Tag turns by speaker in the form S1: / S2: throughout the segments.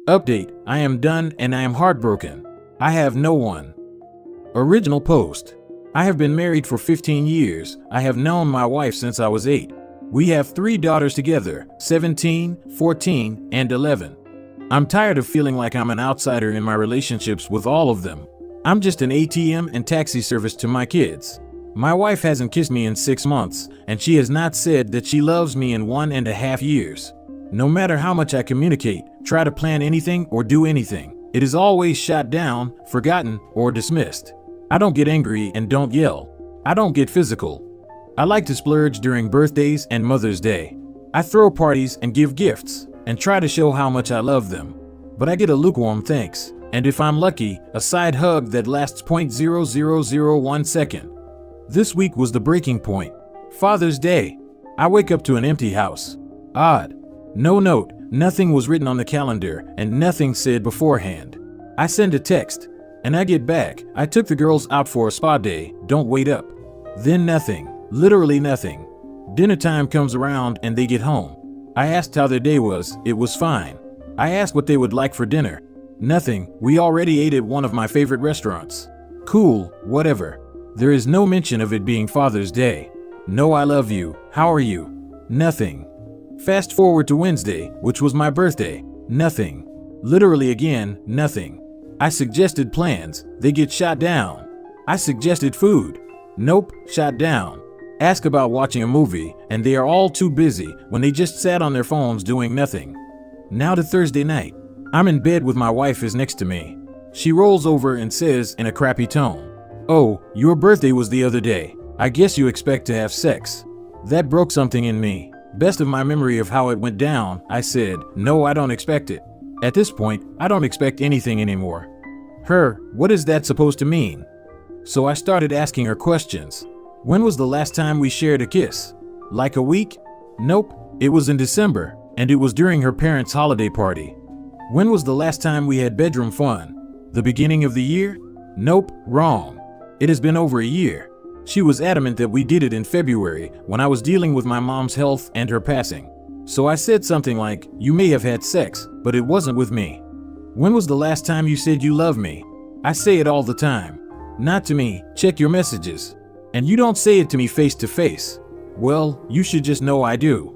S1: Update, I am done and I am heartbroken. I have no one. Original post. I have been married for 15 years. I have known my wife since I was 8. We have 3 daughters together, 17, 14, and 11. I'm tired of feeling like I'm an outsider in my relationships with all of them. I'm just an ATM and taxi service to my kids. My wife hasn't kissed me in 6 months, and she has not said that she loves me in 1.5 years. No matter how much I communicate, try to plan anything or do anything, it is always shot down, forgotten, or dismissed. I don't get angry and don't yell. I don't get physical. I like to splurge during birthdays and Mother's Day. I throw parties and give gifts, and try to show how much I love them. But I get a lukewarm thanks, and if I'm lucky, a side hug that lasts 0.0001 second. This week was the breaking point. Father's Day. I wake up to an empty house. Odd. No note, nothing was written on the calendar, and nothing said beforehand. I send a text, and I get back, I took the girls out for a spa day, don't wait up. Then nothing, literally nothing. Dinner time comes around and they get home. I asked how their day was, it was fine. I asked what they would like for dinner. Nothing, we already ate at one of my favorite restaurants. Cool, whatever. There is no mention of it being Father's Day. No I love you, how are you? Nothing. Fast forward to Wednesday, which was my birthday. Nothing. Literally again, nothing. I suggested plans, they get shot down. I suggested food. Nope, shot down. Ask about watching a movie, and they are all too busy when they just sat on their phones doing nothing. Now to Thursday night. I'm in bed with my wife is next to me. She rolls over and says in a crappy tone, "Oh, your birthday was the other day. I guess you expect to have sex." That broke something in me. Best of my memory of how it went down, I said, "No, I don't expect it." At this point, I don't expect anything anymore. Her, what is that supposed to mean? So I started asking her questions. When was the last time we shared a kiss? Like a week? Nope, it was in December, and it was during her parents' holiday party. When was the last time we had bedroom fun? The beginning of the year? Nope, wrong. It has been over a year. She was adamant that we did it in February when I was dealing with my mom's health and her passing. So I said something like, "You may have had sex, but it wasn't with me." When was the last time you said you love me? I say it all the time. Not to me, check your messages. And you don't say it to me face to face. Well, you should just know I do.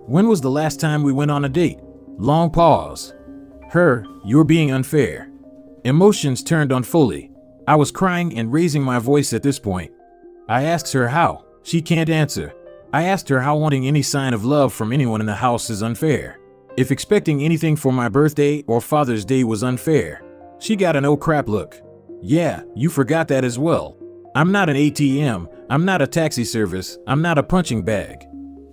S1: When was the last time we went on a date? Long pause. Her, you're being unfair. Emotions turned on fully. I was crying and raising my voice at this point. I asked her how. She can't answer. I asked her how wanting any sign of love from anyone in the house is unfair. If expecting anything for my birthday or Father's Day was unfair. She got an oh crap look. Yeah, you forgot that as well. I'm not an ATM, I'm not a taxi service, I'm not a punching bag.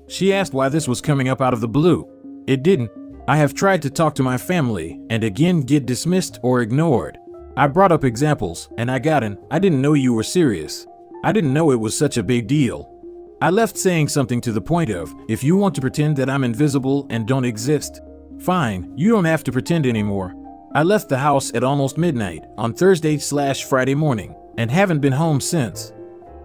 S1: She asked why this was coming up out of the blue. It didn't. I have tried to talk to my family and again get dismissed or ignored. I brought up examples and I got an, "I didn't know you were serious. I didn't know it was such a big deal." I left saying something to the point of, "If you want to pretend that I'm invisible and don't exist, fine, you don't have to pretend anymore." I left the house at almost midnight on Thursday/Friday morning and haven't been home since.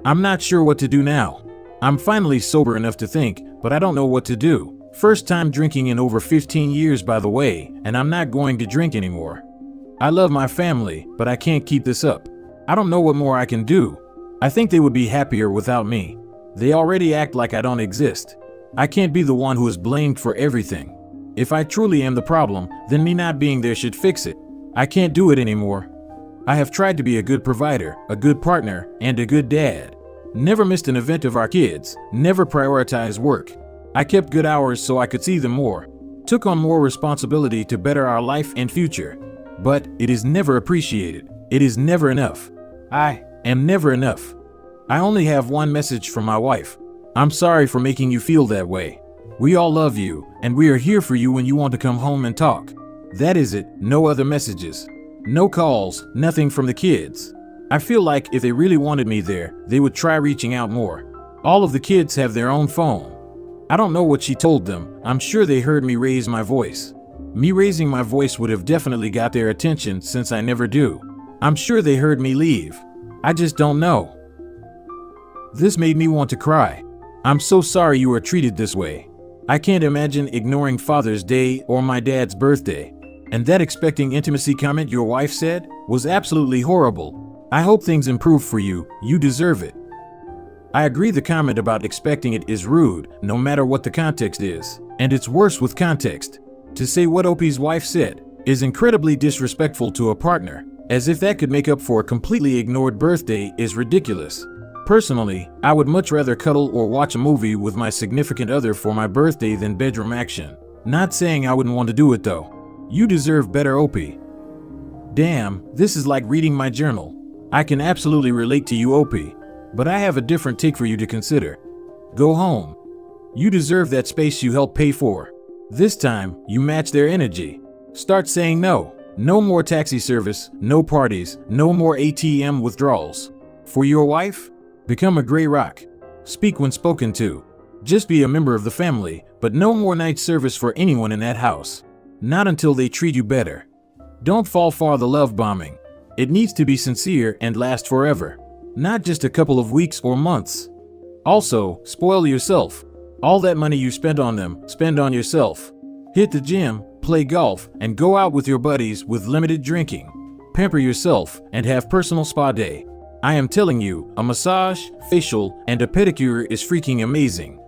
S1: I'm not sure what to do now. I'm finally sober enough to think, but I don't know what to do. First time drinking in over 15 years by the way, and I'm not going to drink anymore. I love my family, but I can't keep this up. I don't know what more I can do. I think they would be happier without me. They already act like I don't exist. I can't be the one who is blamed for everything. If I truly am the problem, then me not being there should fix it. I can't do it anymore. I have tried to be a good provider, a good partner, and a good dad. Never missed an event of our kids, never prioritized work. I kept good hours so I could see them more. Took on more responsibility to better our life and future. But it is never appreciated. It is never enough. I am never enough. I only have one message from my wife. I'm sorry for making you feel that way. We all love you, and we are here for you when you want to come home and talk. That is it, no other messages. No calls, nothing from the kids. I feel like if they really wanted me there, they would try reaching out more. All of the kids have their own phone. I don't know what she told them. I'm sure they heard me raise my voice. Me raising my voice would have definitely got their attention since I never do. I'm sure they heard me leave. I just don't know. This made me want to cry. I'm so sorry you were treated this way. I can't imagine ignoring Father's Day or my dad's birthday. And that expecting intimacy comment your wife said was absolutely horrible. I hope things improve for you. You deserve it. I agree the comment about expecting it is rude, no matter what the context is. And it's worse with context. To say what Opie's wife said is incredibly disrespectful to a partner, as if that could make up for a completely ignored birthday is ridiculous. Personally, I would much rather cuddle or watch a movie with my significant other for my birthday than bedroom action. Not saying I wouldn't want to do it though. You deserve better, Opie. Damn, this is like reading my journal. I can absolutely relate to you, Opie. But I have a different take for you to consider. Go home. You deserve that space you helped pay for. This time, you match their energy. Start saying no. No more taxi service, no parties, no more ATM withdrawals. For your wife? Become a gray rock. Speak when spoken to. Just be a member of the family, but no more night service for anyone in that house. Not until they treat you better. Don't fall for the love bombing. It needs to be sincere and last forever. Not just a couple of weeks or months. Also, spoil yourself. All that money you spent on them, spend on yourself. Hit the gym, play golf, and go out with your buddies with limited drinking. Pamper yourself and have personal spa day. I am telling you, a massage, facial, and a pedicure is freaking amazing.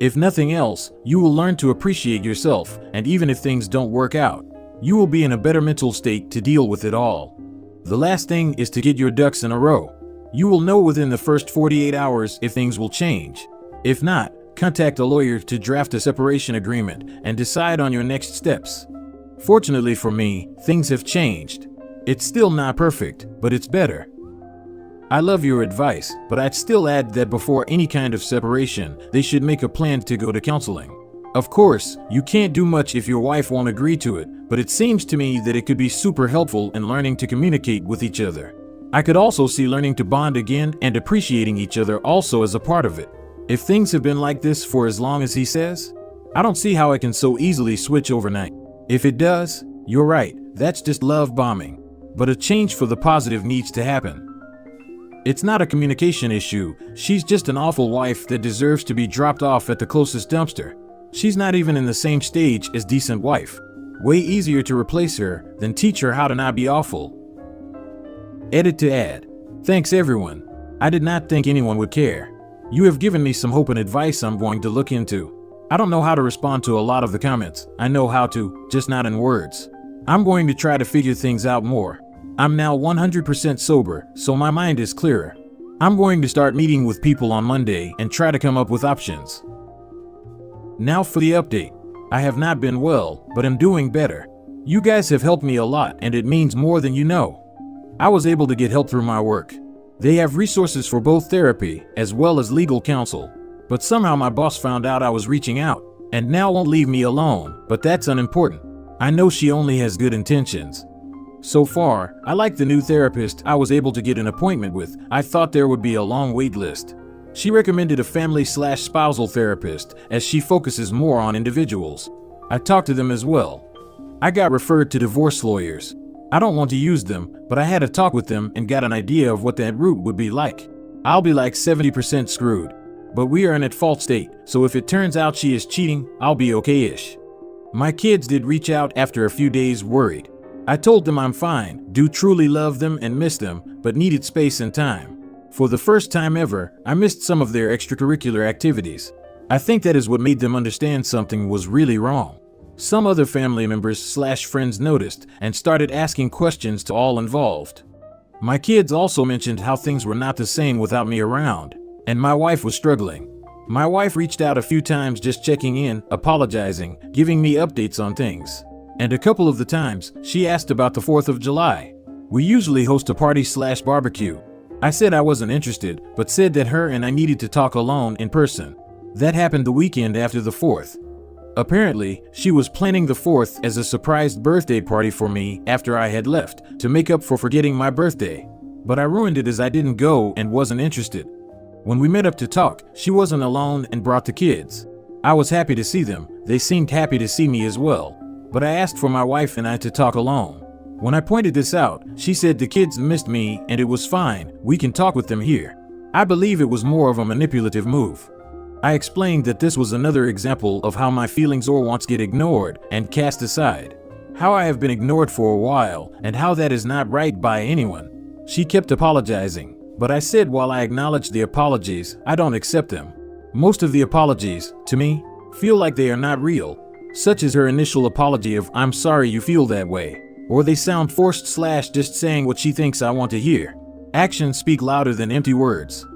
S1: If nothing else, you will learn to appreciate yourself, and even if things don't work out, you will be in a better mental state to deal with it all. The last thing is to get your ducks in a row. You will know within the first 48 hours if things will change. If not, contact a lawyer to draft a separation agreement and decide on your next steps. Fortunately for me, things have changed. It's still not perfect, but it's better. I love your advice, but I'd still add that before any kind of separation, they should make a plan to go to counseling. Of course, you can't do much if your wife won't agree to it, but it seems to me that it could be super helpful in learning to communicate with each other. I could also see learning to bond again and appreciating each other also as a part of it. If things have been like this for as long as he says, I don't see how it can so easily switch overnight. If it does, you're right, that's just love bombing. But a change for the positive needs to happen. It's not a communication issue, she's just an awful wife that deserves to be dropped off at the closest dumpster. She's not even in the same stage as decent wife. Way easier to replace her than teach her how to not be awful. Edit to add. Thanks everyone. I did not think anyone would care. You have given me some hope and advice I'm going to look into. I don't know how to respond to a lot of the comments. I know how to, just not in words. I'm going to try to figure things out more. I'm now 100% sober, so my mind is clearer. I'm going to start meeting with people on Monday and try to come up with options. Now for the update. I have not been well, but am doing better. You guys have helped me a lot and it means more than you know. I was able to get help through my work. They have resources for both therapy as well as legal counsel. But somehow my boss found out I was reaching out and now won't leave me alone, but that's unimportant. I know she only has good intentions. So far, I like the new therapist I was able to get an appointment with. I thought there would be a long wait list. She recommended a family/spousal therapist as she focuses more on individuals. I talked to them as well. I got referred to divorce lawyers. I don't want to use them, but I had a talk with them and got an idea of what that route would be like. I'll be like 70% screwed. But we are in at fault state, so if it turns out she is cheating, I'll be okay-ish. My kids did reach out after a few days worried. I told them I'm fine, do truly love them and miss them, but needed space and time. For the first time ever, I missed some of their extracurricular activities. I think that is what made them understand something was really wrong. Some other family members/friends noticed and started asking questions to all involved. My kids also mentioned how things were not the same without me around, and my wife was struggling. My wife reached out a few times just checking in, apologizing, giving me updates on things. And a couple of the times, she asked about the 4th of July. We usually host a party/barbecue. I said I wasn't interested, but said that her and I needed to talk alone in person. That happened the weekend after the 4th. Apparently, she was planning the 4th as a surprise birthday party for me after I had left to make up for forgetting my birthday. But I ruined it as I didn't go and wasn't interested. When we met up to talk, she wasn't alone and brought the kids. I was happy to see them. They seemed happy to see me as well. But I asked for my wife and I to talk alone. When I pointed this out, she said the kids missed me and it was fine, we can talk with them here. I believe it was more of a manipulative move. I explained that this was another example of how my feelings or wants get ignored and cast aside. how I have been ignored for a while, and how that is not right by anyone. She kept apologizing, but I said while I acknowledged the apologies, I don't accept them. Most of the apologies, to me, feel like they are not real, such as her initial apology of "I'm sorry you feel that way," or they sound forced / just saying what she thinks I want to hear. Actions speak louder than empty words.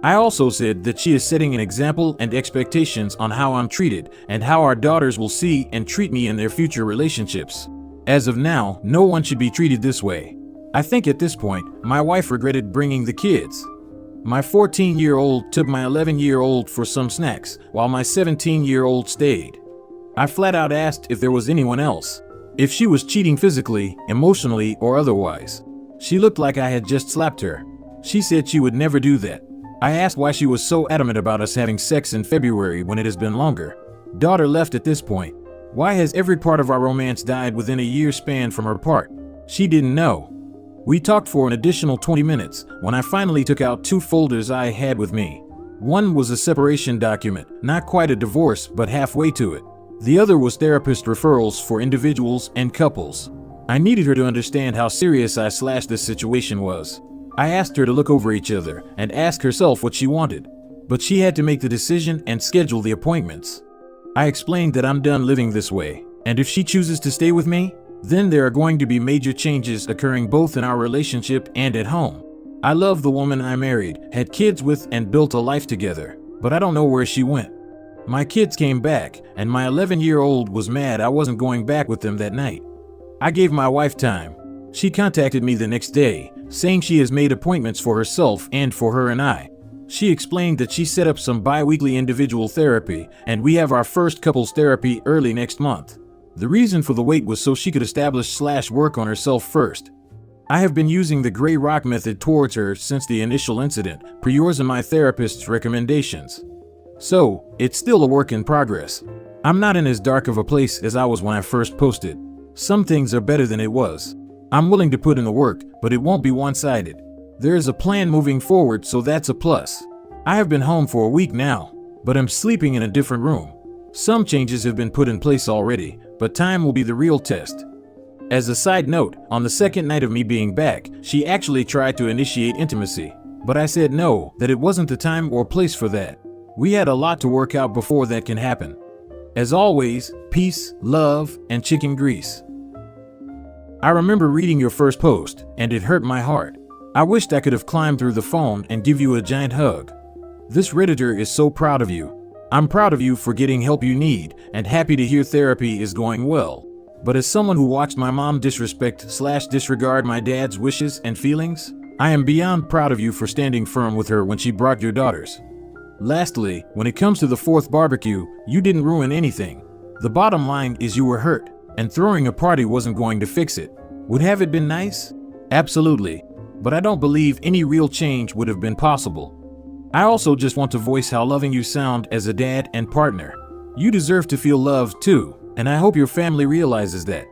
S1: I also said that she is setting an example and expectations on how I'm treated and how our daughters will see and treat me in their future relationships. As of now, no one should be treated this way. I think at this point, my wife regretted bringing the kids. My 14-year-old took my 11-year-old for some snacks, while my 17-year-old stayed. I flat out asked if there was anyone else, if she was cheating physically, emotionally, or otherwise. She looked like I had just slapped her. She said she would never do that. I asked why she was so adamant about us having sex in February when it has been longer. Daughter left at this point. Why has every part of our romance died within a year span from her part? She didn't know. We talked for an additional 20 minutes when I finally took out 2 folders I had with me. One was a separation document, not quite a divorce, but halfway to it. The other was therapist referrals for individuals and couples. I needed her to understand how serious I / this situation was. I asked her to look over each other and ask herself what she wanted, but she had to make the decision and schedule the appointments. I explained that I'm done living this way, and if she chooses to stay with me, then there are going to be major changes occurring both in our relationship and at home. I love the woman I married, had kids with, and built a life together, but I don't know where she went. My kids came back, and my 11-year-old was mad I wasn't going back with them that night. I gave my wife time. She contacted me the next day, saying she has made appointments for herself and for her and I. She explained that she set up some bi-weekly individual therapy, and we have our first couples therapy early next month. The reason for the wait was so she could establish / work on herself first. I have been using the gray rock method towards her since the initial incident, per yours and my therapist's recommendations. So, it's still a work in progress. I'm not in as dark of a place as I was when I first posted. Some things are better than it was. I'm willing to put in the work, but it won't be one-sided. There is a plan moving forward, so that's a plus. I have been home for a week now, but I'm sleeping in a different room. Some changes have been put in place already, but time will be the real test. As a side note, on the second night of me being back, she actually tried to initiate intimacy, but I said no, that it wasn't the time or place for that. We had a lot to work out before that can happen. As always, peace, love, and chicken grease. I remember reading your first post, and it hurt my heart. I wished I could have climbed through the phone and give you a giant hug. This Redditor is so proud of you. I'm proud of you for getting help you need, and happy to hear therapy is going well. But as someone who watched my mom disrespect / disregard my dad's wishes and feelings, I am beyond proud of you for standing firm with her when she brought your daughters. Lastly, when it comes to the 4th barbecue, you didn't ruin anything. The bottom line is you were hurt, and throwing a party wasn't going to fix it. Would have it been nice? Absolutely. But I don't believe any real change would have been possible. I also just want to voice how loving you sound as a dad and partner. You deserve to feel loved too, and I hope your family realizes that.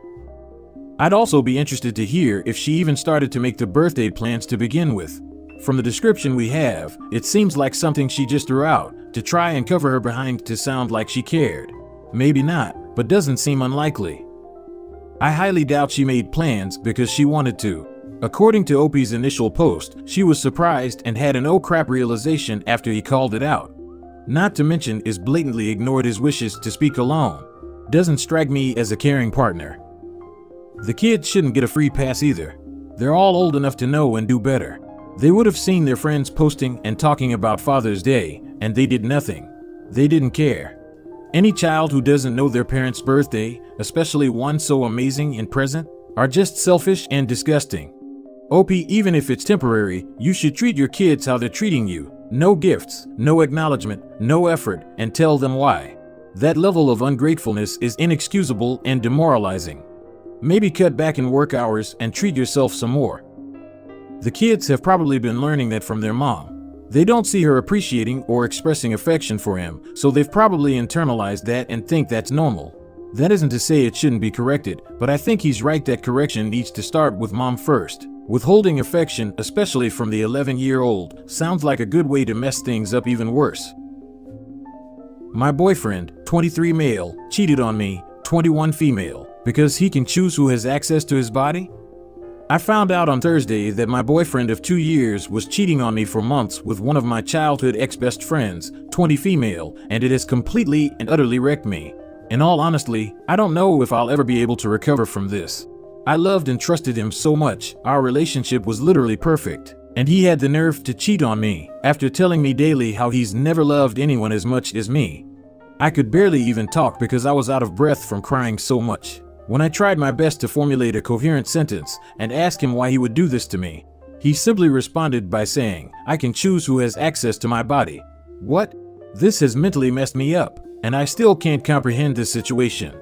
S1: I'd also be interested to hear if she even started to make the birthday plans to begin with. From the description we have, it seems like something she just threw out to try and cover her behind to sound like she cared. Maybe not, but doesn't seem unlikely. I highly doubt she made plans because she wanted to. According to Opie's initial post, she was surprised and had an oh crap realization after he called it out. Not to mention is blatantly ignored his wishes to speak alone. Doesn't strike me as a caring partner. The kids shouldn't get a free pass either. They're all old enough to know and do better. They would have seen their friends posting and talking about Father's Day, and they did nothing. They didn't care. Any child who doesn't know their parents' birthday, especially one so amazing and present, are just selfish and disgusting. Opie, even if it's temporary, you should treat your kids how they're treating you. No gifts, no acknowledgement, no effort, and tell them why. That level of ungratefulness is inexcusable and demoralizing. Maybe cut back in work hours and treat yourself some more. The kids have probably been learning that from their mom. They don't see her appreciating or expressing affection for him, so they've probably internalized that and think that's normal. That isn't to say it shouldn't be corrected, but I think he's right that correction needs to start with mom first. Withholding affection, especially from the 11-year-old, sounds like a good way to mess things up even worse. My boyfriend, 23 male, cheated on me, 21 female. Because he can choose who has access to his body? I found out on Thursday that my boyfriend of 2 years was cheating on me for months with one of my childhood ex-best friends, 20 female, and it has completely and utterly wrecked me. In all honesty, I don't know if I'll ever be able to recover from this. I loved and trusted him so much, our relationship was literally perfect, and he had the nerve to cheat on me, after telling me daily how he's never loved anyone as much as me. I could barely even talk because I was out of breath from crying so much. When I tried my best to formulate a coherent sentence and ask him why he would do this to me, he simply responded by saying, "I can choose who has access to my body." What? This has mentally messed me up, and I still can't comprehend this situation.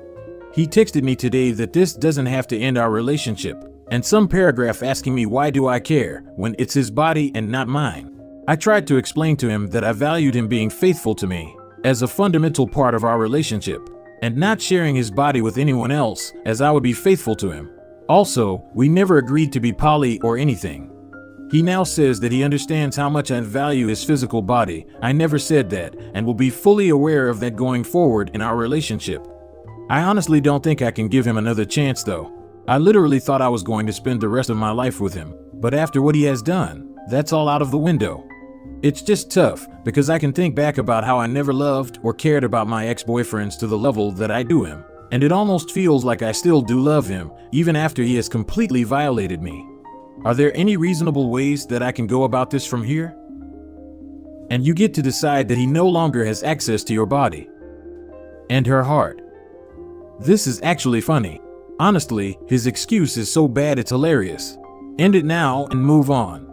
S1: He texted me today that this doesn't have to end our relationship, and some paragraph asking me why do I care when it's his body and not mine. I tried to explain to him that I valued him being faithful to me as a fundamental part of our relationship, and not sharing his body with anyone else, as I would be faithful to him. Also, we never agreed to be poly or anything. He now says that he understands how much I value his physical body. I never said that, and will be fully aware of that going forward in our relationship. I honestly don't think I can give him another chance though. I literally thought I was going to spend the rest of my life with him, but after what he has done, that's all out of the window. It's just tough, because I can think back about how I never loved or cared about my ex-boyfriends to the level that I do him, and it almost feels like I still do love him, even after he has completely violated me. Are there any reasonable ways that I can go about this from here? And you get to decide that he no longer has access to your body and her heart. This is actually funny. Honestly, his excuse is so bad it's hilarious. End it now and move on.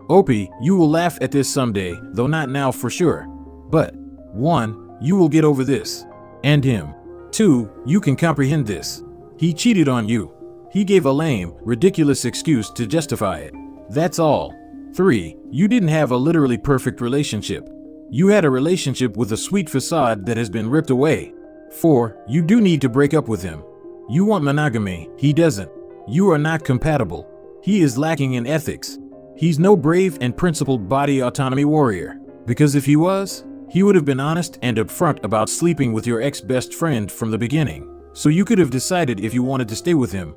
S1: Opie, you will laugh at this someday, though not now for sure. But 1. You will get over this. And him. 2. You can comprehend this. He cheated on you. He gave a lame, ridiculous excuse to justify it. That's all. 3. You didn't have a literally perfect relationship. You had a relationship with a sweet facade that has been ripped away. 4. You do need to break up with him. You want monogamy, he doesn't. You are not compatible. He is lacking in ethics. He's no brave and principled body autonomy warrior. Because if he was, he would have been honest and upfront about sleeping with your ex-best friend from the beginning. So you could have decided if you wanted to stay with him.